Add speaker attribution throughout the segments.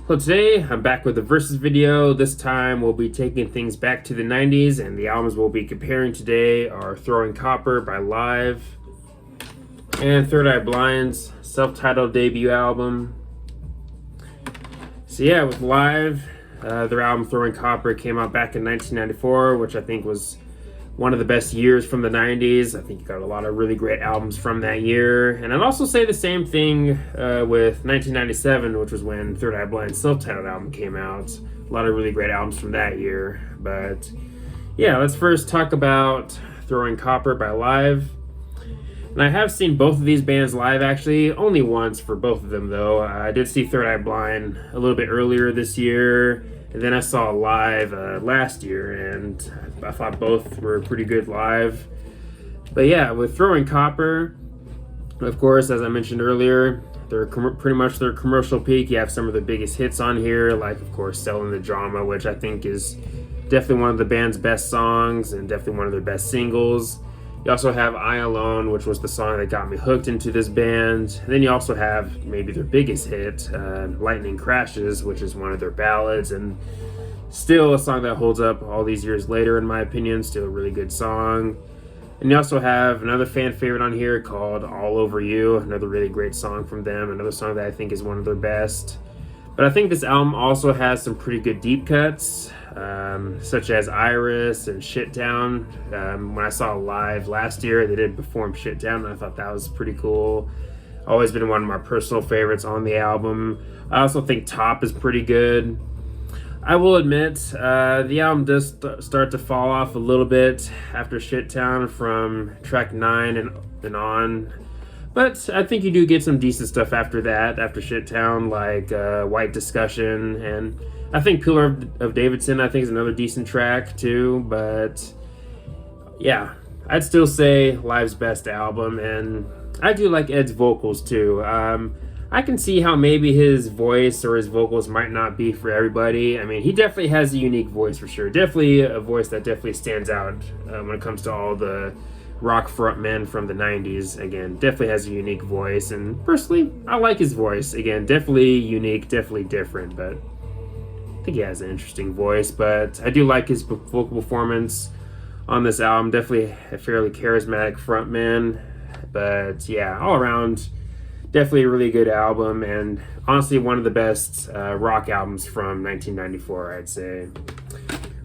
Speaker 1: Well, today I'm back with a versus video. This time we'll be taking things back to the 90s, and the albums we'll be comparing today are Throwing Copper by Live and Third Eye Blind's self-titled debut album. So yeah, with Live, their album Throwing Copper came out back in 1994, which I think was one of the best years from the 90s. I think you got a lot of really great albums from that year. And I'd also say the same thing with 1997, which was when Third Eye Blind's self-titled album came out. A lot of really great albums from that year. But yeah, let's first talk about Throwing Copper by Live. And I have seen both of these bands live, actually, only once for both of them though. I did see Third Eye Blind a little bit earlier this year, and then I saw Live last year, and I thought both were pretty good live. But yeah, with Throwing Copper, of course, as I mentioned earlier, they're pretty much their commercial peak. You have some of the biggest hits on here, like, of course, Selling the Drama, which I think is definitely one of the band's best songs and definitely one of their best singles. You also have I Alone, which was the song that got me hooked into this band. And then you also have maybe their biggest hit, Lightning Crashes, which is one of their ballads, and still a song that holds up all these years later, in my opinion. Still a really good song. And you also have another fan favorite on here called All Over You, another really great song from them, another song that I think is one of their best. But I think this album also has some pretty good deep cuts, such as Iris and Shit Down. When I saw Live last year, they did perform Shit Down, and I thought that was pretty cool. Always been one of my personal favorites on the album. I also think Top is pretty good. I will admit, the album does start to fall off a little bit after Shit Town from track 9 and on. But I think you do get some decent stuff after that, after Shit Town, like White Discussion, and I think Pillar of Davidson, I think, is another decent track too. But yeah, I'd still say Live's best album, and I do like Ed's vocals too. I can see how maybe his voice or his vocals might not be for everybody. I mean, he definitely has a unique voice for sure. Definitely a voice that definitely stands out when it comes to all the rock frontmen from the 90s. Again, definitely has a unique voice, and personally, I like his voice. Again, definitely unique, definitely different, but I think he has an interesting voice. But I do like his vocal performance on this album. Definitely a fairly charismatic frontman. But yeah, all around, definitely a really good album, and honestly one of the best rock albums from 1994, I'd say.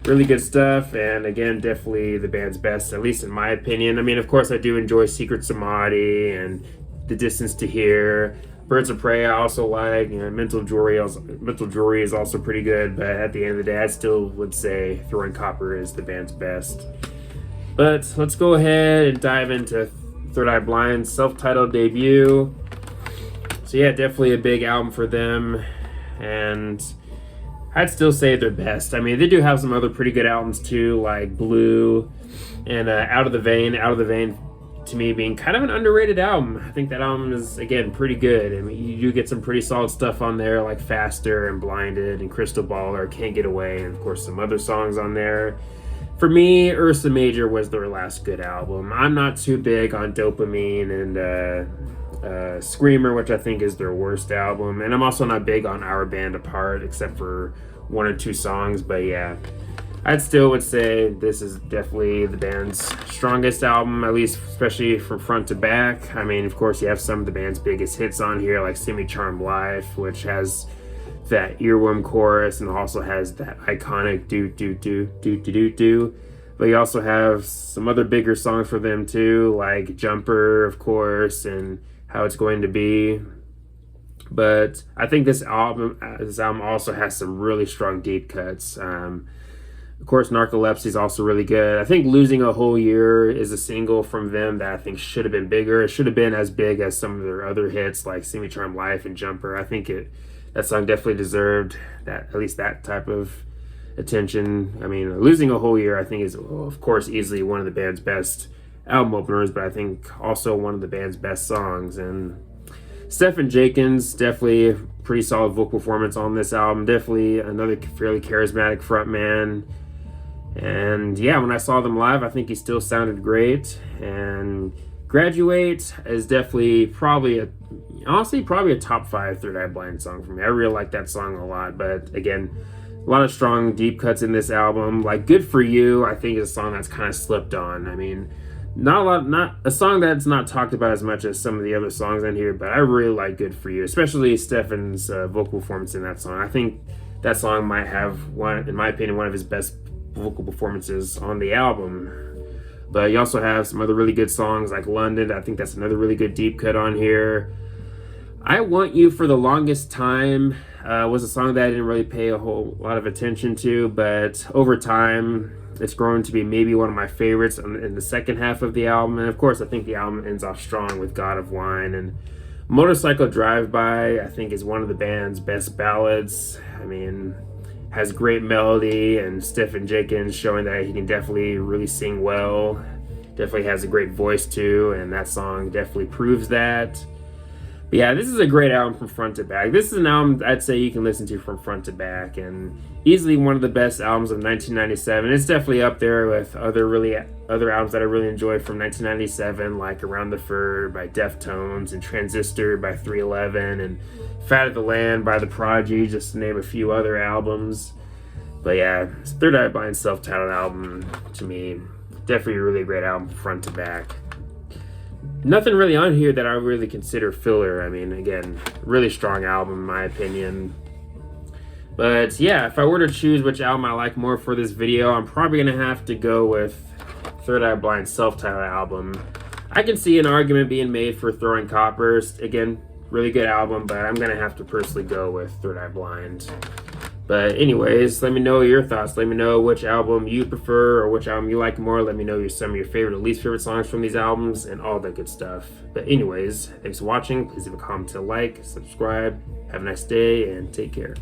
Speaker 1: Really good stuff, and again, definitely the band's best, at least in my opinion. I mean, of course, I do enjoy Secret Samadhi and The Distance to Here. Birds of Prey I also like. You know, Mental Jewelry is also pretty good, but at the end of the day, I still would say Throwing Copper is the band's best. But let's go ahead and dive into Third Eye Blind's self-titled debut. So yeah, definitely a big album for them, and I'd still say they're best. I mean, they do have some other pretty good albums too, like Blue and Out of the Vein. Out of the Vein, to me, being kind of an underrated album. I think that album is, again, pretty good. I mean, you do get some pretty solid stuff on there, like Faster and Blinded and Crystal Baller, Can't Get Away, and of course some other songs on there. For me, Ursa Major was their last good album. I'm not too big on Dopamine and Screamer, which I think is their worst album, and I'm also not big on Our Band Apart, except for one or two songs. But yeah, I'd still would say this is definitely the band's strongest album, at least especially from front to back. I mean, of course, you have some of the band's biggest hits on here, like Semi Charmed Life, which has that earworm chorus and also has that iconic do do do do do do do. But you also have some other bigger songs for them too, like Jumper, of course, and How It's Going to Be. But I think this album also has some really strong deep cuts. Of course, Narcolepsy is also really good. I think Losing a Whole Year is a single from them that I think should have been bigger. It should have been as big as some of their other hits like Semi Charmed Life and Jumper. I think that song definitely deserved that, at least that type of attention. I mean, Losing a Whole Year I think is, of course, easily one of the band's best album openers, but I think also one of the band's best songs. And Stephan Jenkins, definitely a pretty solid vocal performance on this album. Definitely another fairly charismatic frontman. And yeah, when I saw them live, I think he still sounded great. And Graduate is definitely probably a top 5 Third Eye Blind song for me. I really like that song a lot, but again, a lot of strong deep cuts in this album. Like Good For You, I think is a song that's kind of slipped on. I mean, not a song that's not talked about as much as some of the other songs on here, but I really like Good For You, especially Stefan's vocal performance in that song. I think that song might have in my opinion, one of his best vocal performances on the album. But you also have some other really good songs like London. I think that's another really good deep cut on here. I Want You for the longest time was a song that I didn't really pay a whole lot of attention to, but over time, it's grown to be maybe one of my favorites in the second half of the album. And of course, I think the album ends off strong with God of Wine. And Motorcycle Drive-By, I think, is one of the band's best ballads. I mean, has great melody, and Stephan Jenkins showing that he can definitely really sing well. Definitely has a great voice too, and that song definitely proves that. But yeah, this is a great album from front to back. This is an album I'd say you can listen to from front to back, and easily one of the best albums of 1997. It's definitely up there with other albums that I really enjoyed from 1997, like Around the Fur by Deftones, and Transistor by 311, and Fat of the Land by The Prodigy, just to name a few other albums. But yeah, Third Eye Blind's self-titled album, to me, definitely a really great album front to back. Nothing really on here that I really consider filler. I mean, again, really strong album in my opinion. But yeah, if I were to choose which album I like more for this video, I'm probably going to have to go with Third Eye Blind's self-titled album. I can see an argument being made for Throwing Coppers. Again, really good album, but I'm going to have to personally go with Third Eye Blind. But anyways, let me know your thoughts. Let me know which album you prefer or which album you like more. Let me know some of your favorite or least favorite songs from these albums and all that good stuff. But anyways, thanks for watching. Please leave a comment, a like, subscribe. Have a nice day and take care.